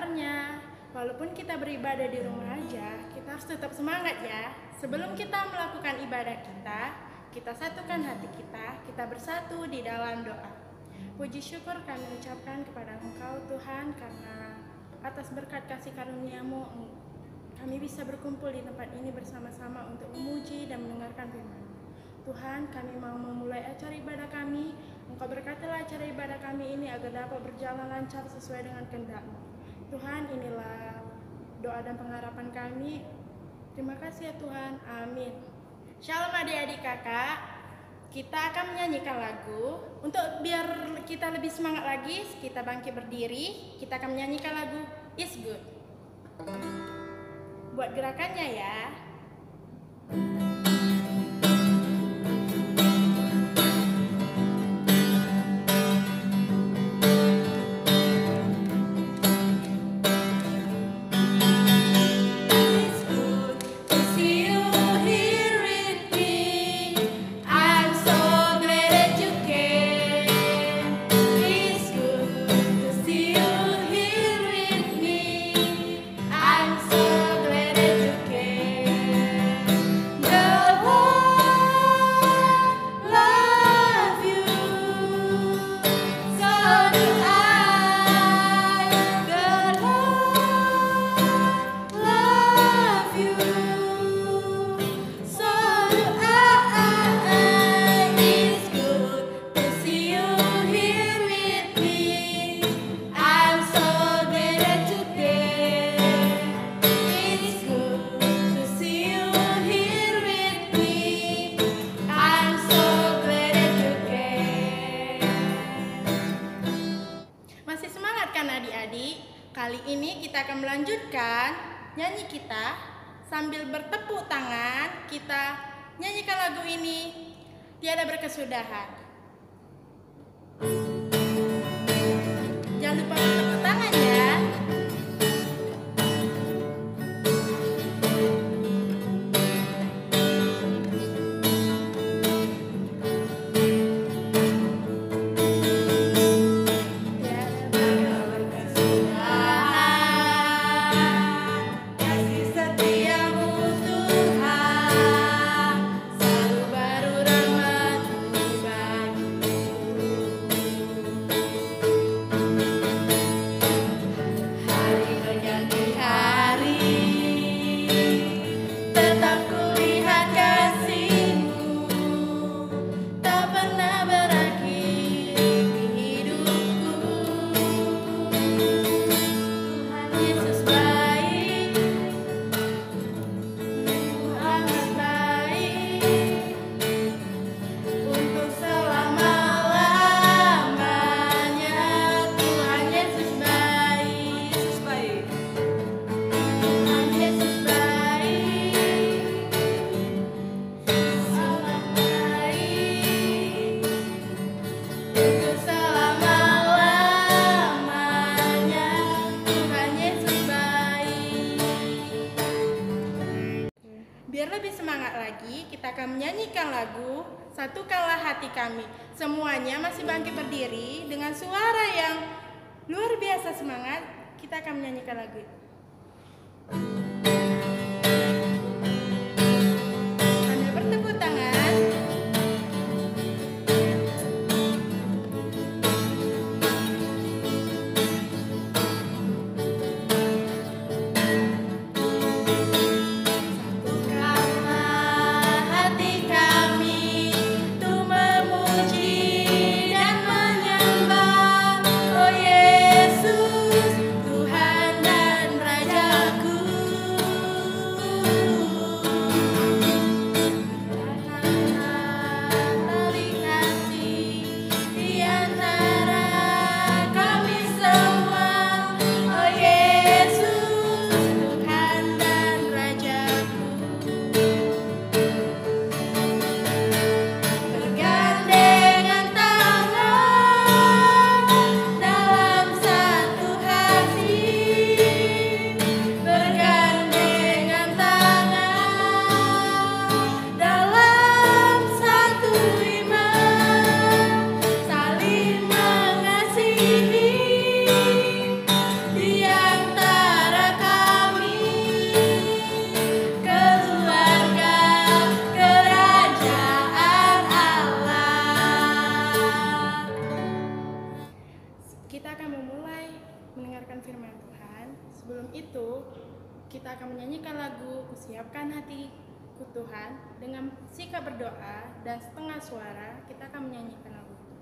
kabarnya? Walaupun kita beribadah di rumah aja, kita harus tetap semangat ya. Sebelum kita melakukan ibadah kita satukan hati kita bersatu di dalam doa. Puji syukur kami ucapkan kepada Engkau Tuhan, karena atas berkat kasih karunia-Mu kami bisa berkumpul di tempat ini bersama-sama untuk memuji dan mendengarkan firman. Tuhan, kami mau memulai acara ibadah kami. Engkau berkatilah acara ibadah kami ini agar dapat berjalan lancar sesuai dengan kehendak-Mu. Tuhan, inilah doa dan pengharapan kami. Terima kasih ya Tuhan. Amin. Shalom adik-adik kakak. Kita akan menyanyikan lagu. Untuk biar kita lebih semangat lagi, kita bangkit berdiri. Kita akan menyanyikan lagu It's Good. Buat gerakannya ya. Kali ini kita akan melanjutkan nyanyi kita sambil bertepuk tangan. Kita nyanyikan lagu ini, Tiada Berkesudahan. Jangan lupa bertepuk tangan ya. Biar lebih semangat lagi, kita akan menyanyikan lagu Satukanlah Hati Kami. Semuanya masih bangkit berdiri dengan suara yang luar biasa semangat. Kita akan menyanyikan lagu itu. Sambil bertepuk tangan. Tuhan dan itu kita akan menyanyikan lagu Kusiapkan Hatiku Tuhan dengan sikap berdoa, dan setengah suara kita akan menyanyikan lagu itu.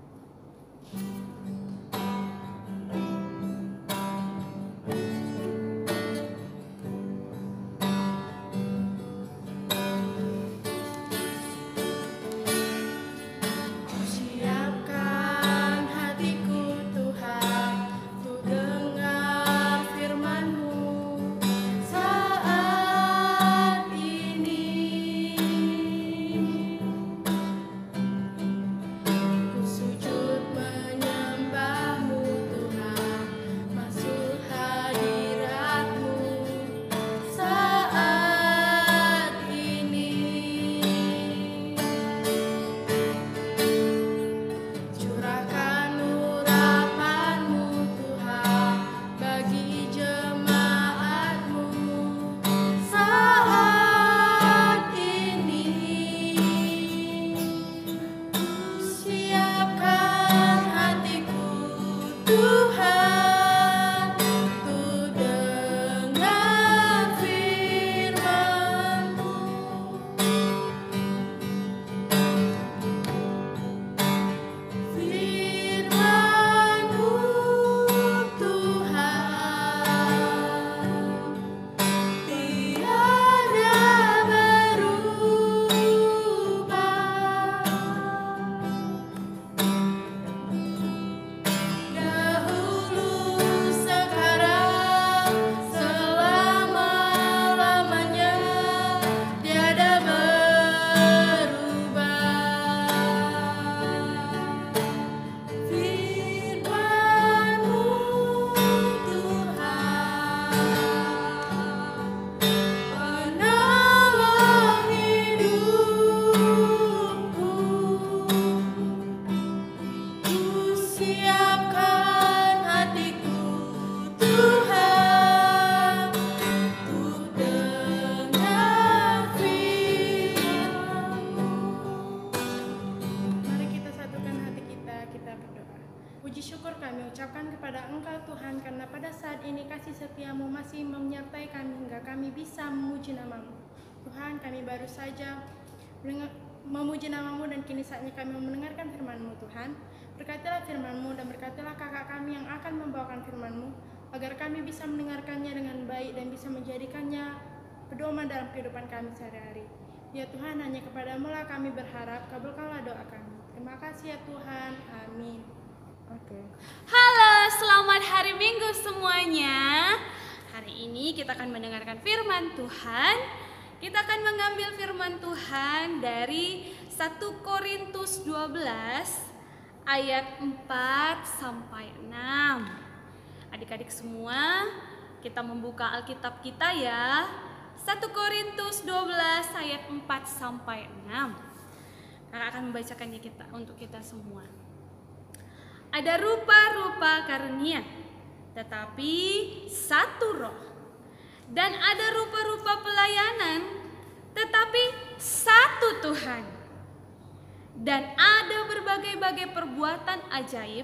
Setiamu masih menyertai kami hingga kami bisa memuji namamu. Tuhan, kami baru saja memuji namamu dan kini saatnya kami mendengarkan firman-Mu. Tuhan, berkatilah firman-Mu dan berkatilah kakak kami yang akan membawakan firman-Mu, agar kami bisa mendengarkannya dengan baik dan bisa menjadikannya pedoman dalam kehidupan kami sehari-hari. Ya Tuhan, hanya kepadamu lah kami berharap, kabulkanlah doa kami. Terima kasih ya Tuhan, amin. Halo, selamat hari Minggu semuanya. Hari ini kita akan mendengarkan firman Tuhan. Kita akan mengambil firman Tuhan dari 1 Korintus 12 ayat 4 sampai 6. Adik-adik semua, kita membuka Alkitab kita ya. 1 Korintus 12 ayat 4 sampai 6. Kakak akan membacakannya untuk kita semua. Ada rupa-rupa karunia, tetapi satu roh. Dan ada rupa-rupa pelayanan, tetapi satu Tuhan. Dan ada berbagai-bagai perbuatan ajaib,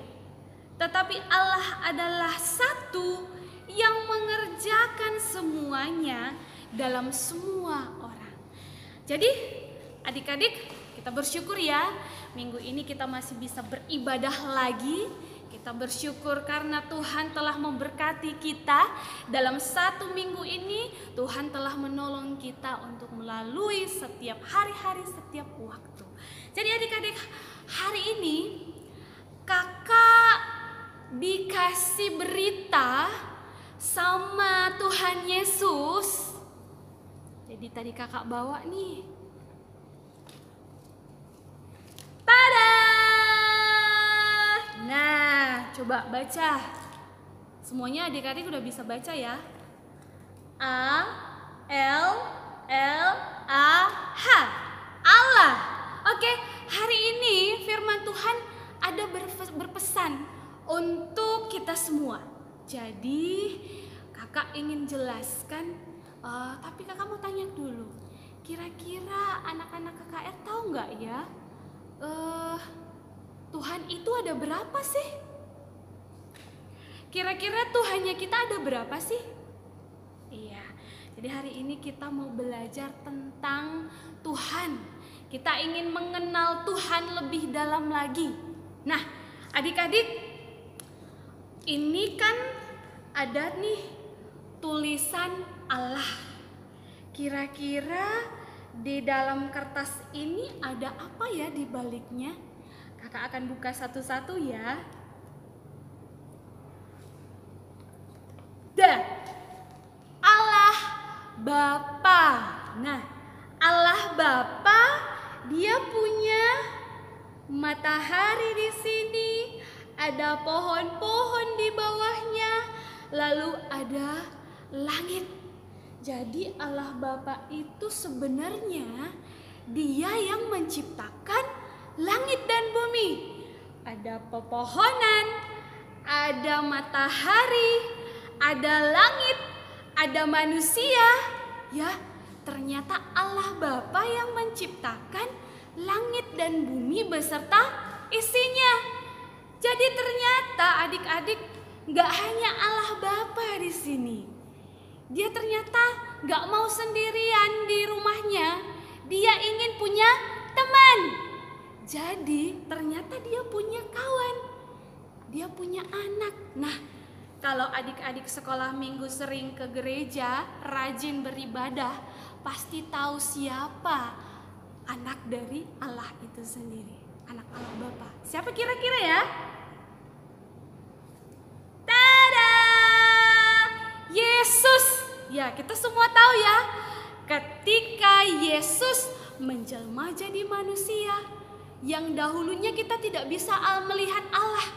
tetapi Allah adalah satu yang mengerjakan semuanya dalam semua orang. Jadi adik-adik, kita bersyukur ya, minggu ini kita masih bisa beribadah lagi. Kita bersyukur karena Tuhan telah memberkati kita dalam satu minggu ini. Tuhan telah menolong kita untuk melalui setiap hari-hari, setiap waktu. Jadi adik-adik, hari ini kakak dikasih berita sama Tuhan Yesus. Jadi tadi kakak bawa nih. Tada! Nah, coba baca. Semuanya adik-adik udah bisa baca ya. A-L-L-A-H. Allah. Oke, hari ini firman Tuhan ada berpesan untuk kita semua. Jadi kakak ingin jelaskan, tapi kakak mau tanya dulu. Kira-kira anak-anak KKR tahu nggak ya? Tuhan itu ada berapa sih? Kira-kira Tuhannya kita ada berapa sih? Iya, jadi hari ini kita mau belajar tentang Tuhan. Kita ingin mengenal Tuhan lebih dalam lagi. Nah, adik-adik, ini kan ada nih tulisan Allah. Kira-kira di dalam kertas ini ada apa ya di baliknya? Kakak akan buka satu-satu ya. Allah Bapa. Nah, Allah Bapa dia punya matahari di sini, ada pohon-pohon di bawahnya, lalu ada langit. Jadi Allah Bapa itu sebenarnya dia yang menciptakan langit dan bumi. Ada pepohonan, ada matahari, ada langit, ada manusia. Ya, ternyata Allah Bapa yang menciptakan langit dan bumi beserta isinya. Jadi ternyata adik-adik gak hanya Allah Bapa di sini. Dia ternyata gak mau sendirian di rumahnya. Dia ingin punya teman. Jadi ternyata dia punya kawan. Dia punya anak. Nah, kalau adik-adik sekolah minggu sering ke gereja, rajin beribadah, pasti tahu siapa anak dari Allah itu sendiri. Anak Allah Bapa. Siapa kira-kira ya? Tada! Yesus. Ya, kita semua tahu ya. Ketika Yesus menjelma jadi manusia, yang dahulunya kita tidak bisa melihat Allah,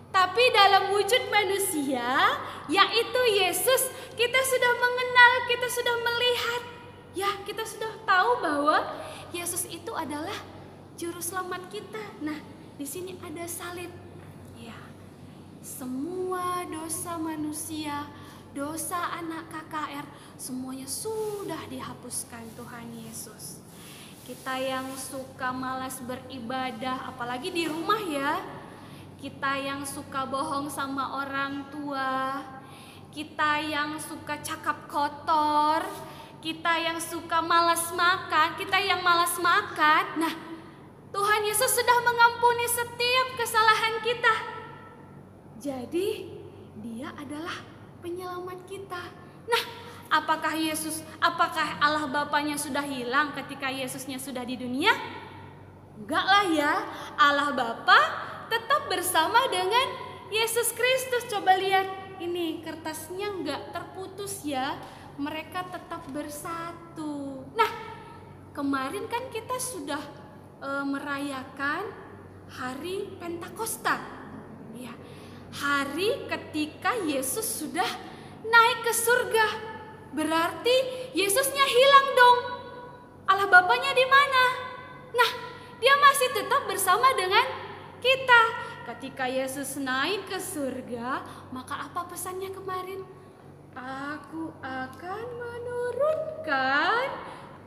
tapi dalam wujud manusia, yaitu Yesus, kita sudah mengenal, kita sudah melihat. Ya, kita sudah tahu bahwa Yesus itu adalah juru selamat kita. Nah, di sini ada salib. Ya, semua dosa manusia, dosa anak KKR, semuanya sudah dihapuskan Tuhan Yesus. Kita yang suka malas beribadah, apalagi di rumah ya. Kita yang suka bohong sama orang tua, kita yang suka cakap kotor, kita yang suka malas makan, kita yang malas makan. Nah, Tuhan Yesus sudah mengampuni setiap kesalahan kita. Jadi, Dia adalah penyelamat kita. Nah, apakah Allah Bapanya sudah hilang ketika Yesusnya sudah di dunia? Enggak lah ya, Allah Bapa tetap bersama dengan Yesus Kristus. Coba lihat, ini kertasnya enggak terputus ya. Mereka tetap bersatu. Nah, kemarin kan kita sudah merayakan hari Pentakosta. Ya, hari ketika Yesus sudah naik ke surga. Berarti Yesusnya hilang dong. Allah Bapanya di mana? Nah, Dia masih tetap bersama dengan kita. Ketika Yesus naik ke surga, maka apa pesannya kemarin? Aku akan menurunkan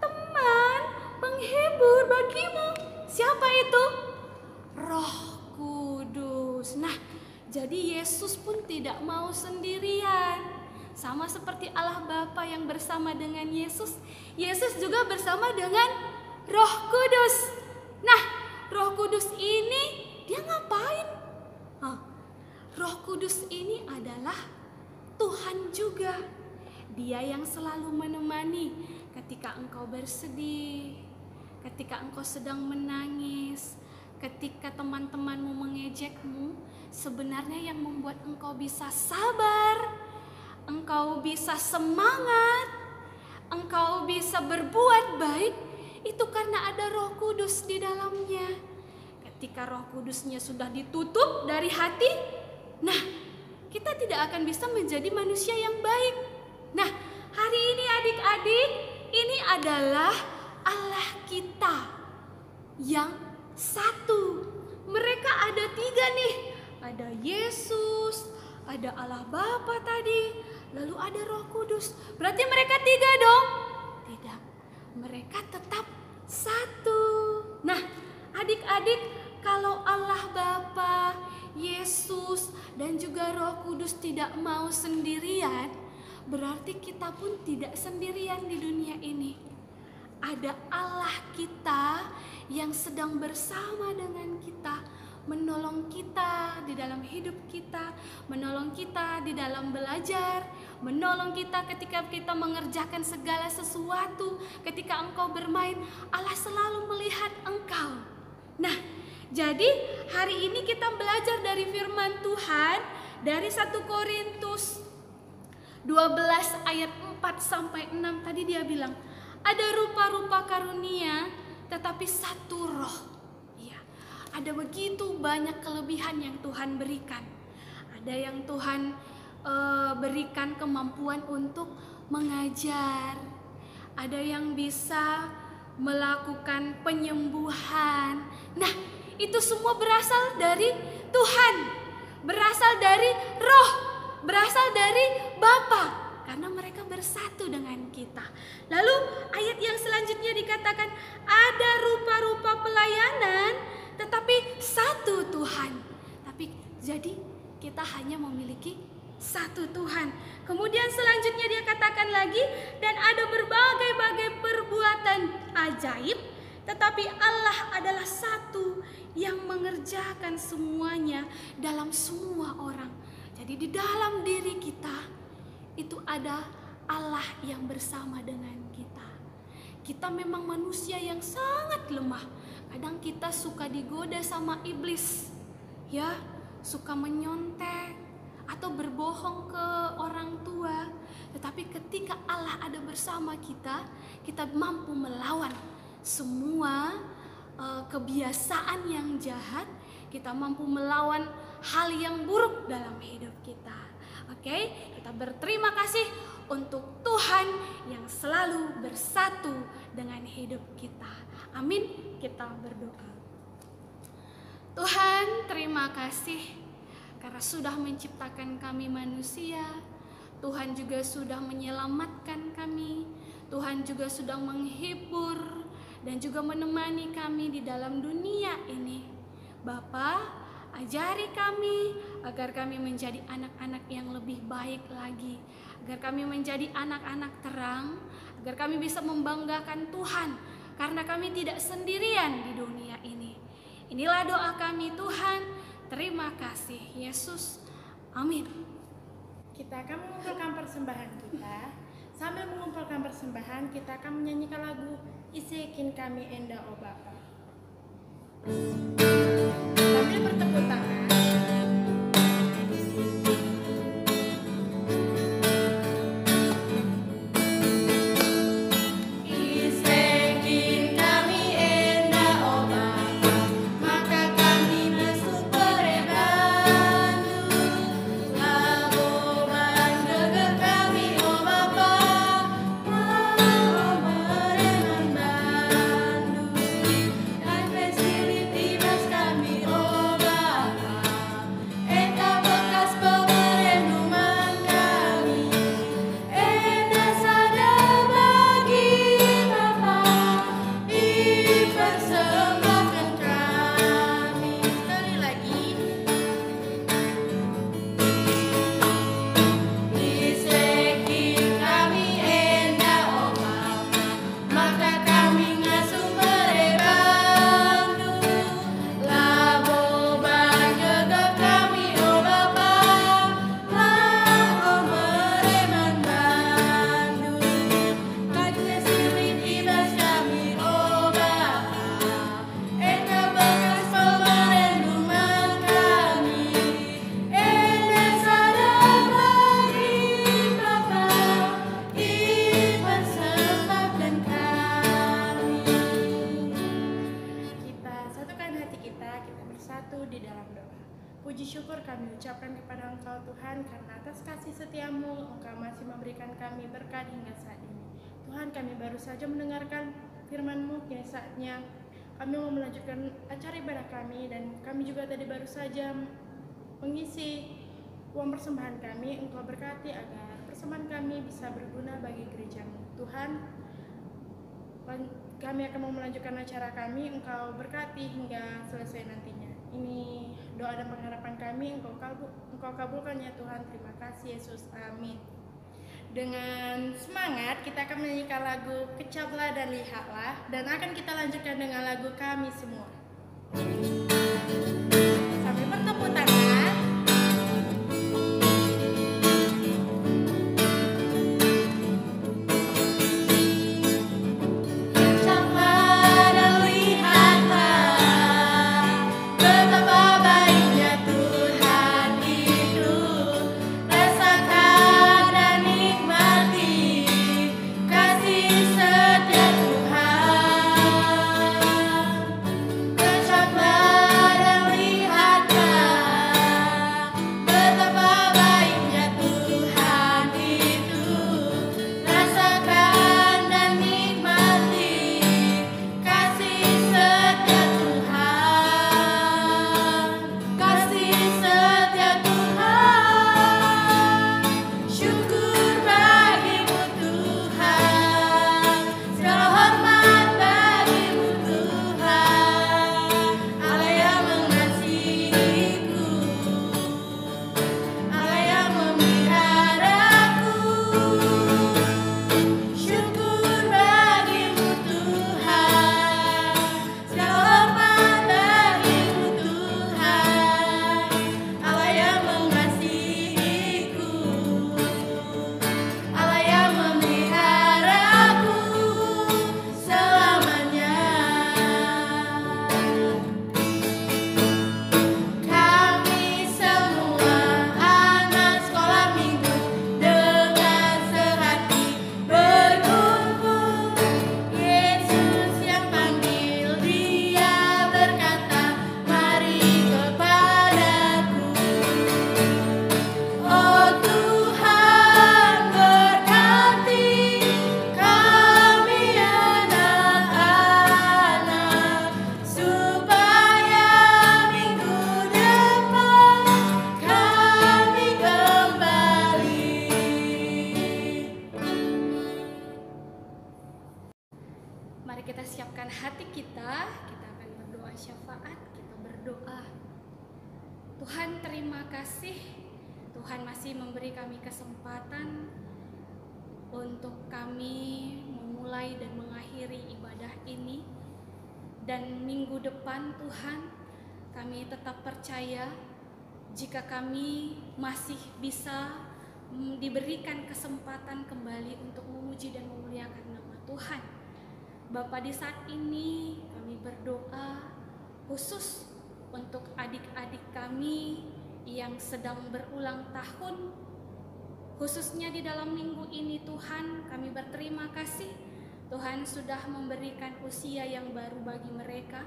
teman penghibur bagimu. Siapa itu? Roh Kudus. Nah, jadi Yesus pun tidak mau sendirian. Sama seperti Allah Bapa yang bersama dengan Yesus, Yesus juga bersama dengan Roh Kudus. Nah, Roh Kudus ini Dia ngapain? Roh Kudus ini adalah Tuhan juga. Dia yang selalu menemani ketika engkau bersedih, ketika engkau sedang menangis, ketika teman-temanmu mengejekmu. Sebenarnya yang membuat engkau bisa sabar, engkau bisa semangat, engkau bisa berbuat baik, itu karena ada Roh Kudus di dalamnya. Ketika Roh Kudusnya sudah ditutup dari hati, nah, kita tidak akan bisa menjadi manusia yang baik. Nah, hari ini adik-adik, ini adalah Allah kita yang satu. Mereka ada 3 nih. Ada Yesus, ada Allah Bapa tadi, lalu ada Roh Kudus. Berarti mereka 3 dong? Tidak, mereka tetap satu. Nah, adik-adik, kalau Allah Bapa, Yesus, dan juga Roh Kudus tidak mau sendirian, berarti kita pun tidak sendirian di dunia ini. Ada Allah kita yang sedang bersama dengan kita, menolong kita di dalam hidup kita, menolong kita di dalam belajar, menolong kita ketika kita mengerjakan segala sesuatu. Ketika engkau bermain, Allah selalu melihat engkau. Nah, jadi hari ini kita belajar dari firman Tuhan dari 1 Korintus 12 ayat 4 sampai 6. Tadi dia bilang, ada rupa-rupa karunia tetapi satu roh. Ya, ada begitu banyak kelebihan yang Tuhan berikan. Ada yang Tuhan berikan kemampuan untuk mengajar. Ada yang bisa melakukan penyembuhan. Nah, itu semua berasal dari Tuhan, berasal dari Roh, berasal dari Bapa, karena mereka bersatu dengan kita. Lalu ayat yang selanjutnya dikatakan ada rupa-rupa pelayanan tetapi satu Tuhan. Tapi jadi kita hanya memiliki satu Tuhan. Kemudian selanjutnya dia katakan lagi, dan ada berbagai-bagai perbuatan ajaib, tetapi Allah adalah satu yang mengerjakan semuanya dalam semua orang. Jadi di dalam diri kita itu ada Allah yang bersama dengan kita. Kita memang manusia yang sangat lemah. Kadang kita suka digoda sama iblis, ya, suka menyontek atau berbohong ke orang tua. Tetapi ketika Allah ada bersama kita, kita mampu melawan semua kebiasaan yang jahat. Kita mampu melawan hal yang buruk dalam hidup kita. Oke, kita berterima kasih untuk Tuhan yang selalu bersatu dengan hidup kita. Amin. Kita berdoa. Tuhan, terima kasih karena sudah menciptakan kami manusia. Tuhan juga sudah menyelamatkan kami. Tuhan juga sudah menghibur dan juga menemani kami di dalam dunia ini. Bapa, ajari kami agar kami menjadi anak-anak yang lebih baik lagi, agar kami menjadi anak-anak terang, agar kami bisa membanggakan Tuhan karena kami tidak sendirian di dunia ini. Inilah doa kami Tuhan. Terima kasih Yesus. Amin. Kita akan mengumpulkan persembahan kita. Sambil mengumpulkan persembahan, kita akan menyanyikan lagu Isekin Kami Enda O Bapa. Sambil bertepuk tangan. Puji syukur kami ucapkan kepada Engkau Tuhan, karena atas kasih setiamu Engkau masih memberikan kami berkat hingga saat ini. Tuhan, kami baru saja mendengarkan firman-Mu, kini saatnya kami mau melanjutkan acara ibadah kami, dan kami juga tadi baru saja mengisi uang persembahan kami. Engkau berkati agar persembahan kami bisa berguna bagi gereja-Mu. Tuhan, kami akan mau melanjutkan acara kami. Engkau berkati hingga selesai nantinya. Ini doa dan pengharapan kami, Engkau kabulkan ya Tuhan. Terima kasih Yesus, amin. Dengan semangat kita akan menyanyikan lagu Kecaplah dan Lihatlah, dan akan kita lanjutkan dengan lagu Kami Semua. Sambil bertepuk tangan. Mari kita siapkan hati kita akan berdoa syafaat, kita berdoa. Tuhan, terima kasih. Tuhan masih memberi kami kesempatan untuk kami memulai dan mengakhiri ibadah ini. Dan minggu depan Tuhan, kami tetap percaya jika kami masih bisa diberikan kesempatan kembali untuk memuji dan memuliakan nama Tuhan. Bapa, di saat ini kami berdoa khusus untuk adik-adik kami yang sedang berulang tahun, khususnya di dalam minggu ini. Tuhan, kami berterima kasih Tuhan sudah memberikan usia yang baru bagi mereka.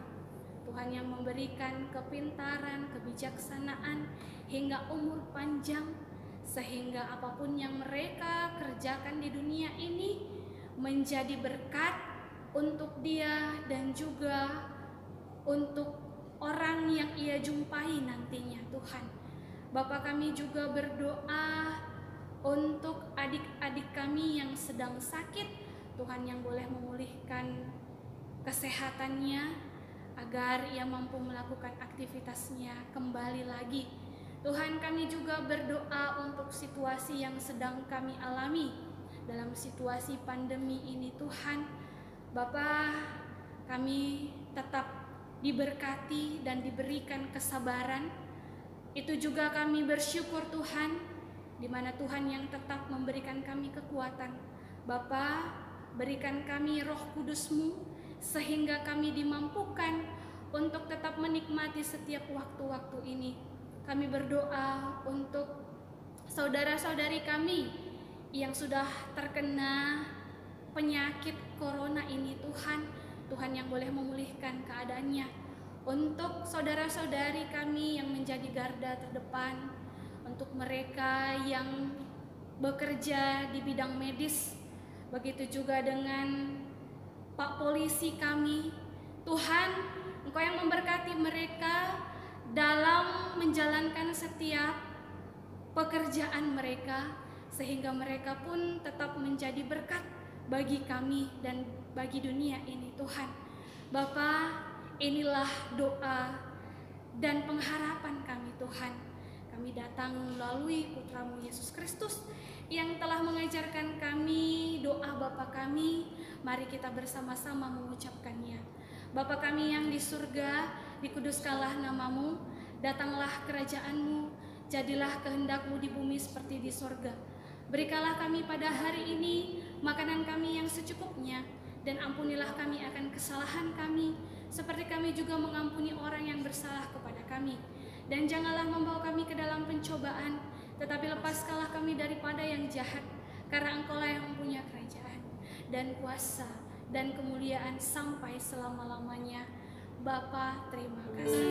Tuhan yang memberikan kepintaran, kebijaksanaan, hingga umur panjang, sehingga apapun yang mereka kerjakan di dunia ini menjadi berkat untuk dia dan juga untuk orang yang ia jumpai nantinya. Tuhan, Bapa, kami juga berdoa untuk adik-adik kami yang sedang sakit. Tuhan, yang boleh memulihkan kesehatannya agar ia mampu melakukan aktivitasnya kembali lagi. Tuhan, kami juga berdoa untuk situasi yang sedang kami alami dalam situasi pandemi ini. Tuhan, Bapa, kami tetap diberkati dan diberikan kesabaran. Itu juga kami bersyukur Tuhan, di mana Tuhan yang tetap memberikan kami kekuatan. Bapa, berikan kami Roh Kudus-Mu sehingga kami dimampukan untuk tetap menikmati setiap waktu-waktu ini. Kami berdoa untuk saudara-saudari kami yang sudah terkena penyakit corona ini. Tuhan yang boleh memulihkan keadaannya. Untuk saudara-saudari kami yang menjadi garda terdepan, untuk mereka yang bekerja di bidang medis, begitu juga dengan Pak Polisi kami. Tuhan, Engkau yang memberkati mereka dalam menjalankan setiap pekerjaan mereka, sehingga mereka pun tetap menjadi berkat bagi kami dan bagi dunia ini. Tuhan, Bapa, inilah doa dan pengharapan kami. Tuhan, Kami datang melalui Putramu Yesus Kristus yang telah mengajarkan kami doa Bapa kami. Mari kita bersama-sama mengucapkannya. Bapa kami yang di surga, dikuduskanlah namamu, datanglah kerajaan-Mu, jadilah kehendak-Mu di bumi seperti di surga. Berikanlah kami pada hari ini makanan kami yang secukupnya, dan ampunilah kami akan kesalahan kami, seperti kami juga mengampuni orang yang bersalah kepada kami. Dan janganlah membawa kami ke dalam pencobaan, tetapi lepaskanlah kami daripada yang jahat, karena Engkau-lah yang mempunyai kerajaan dan kuasa dan kemuliaan sampai selama-lamanya. Bapa, terima kasih.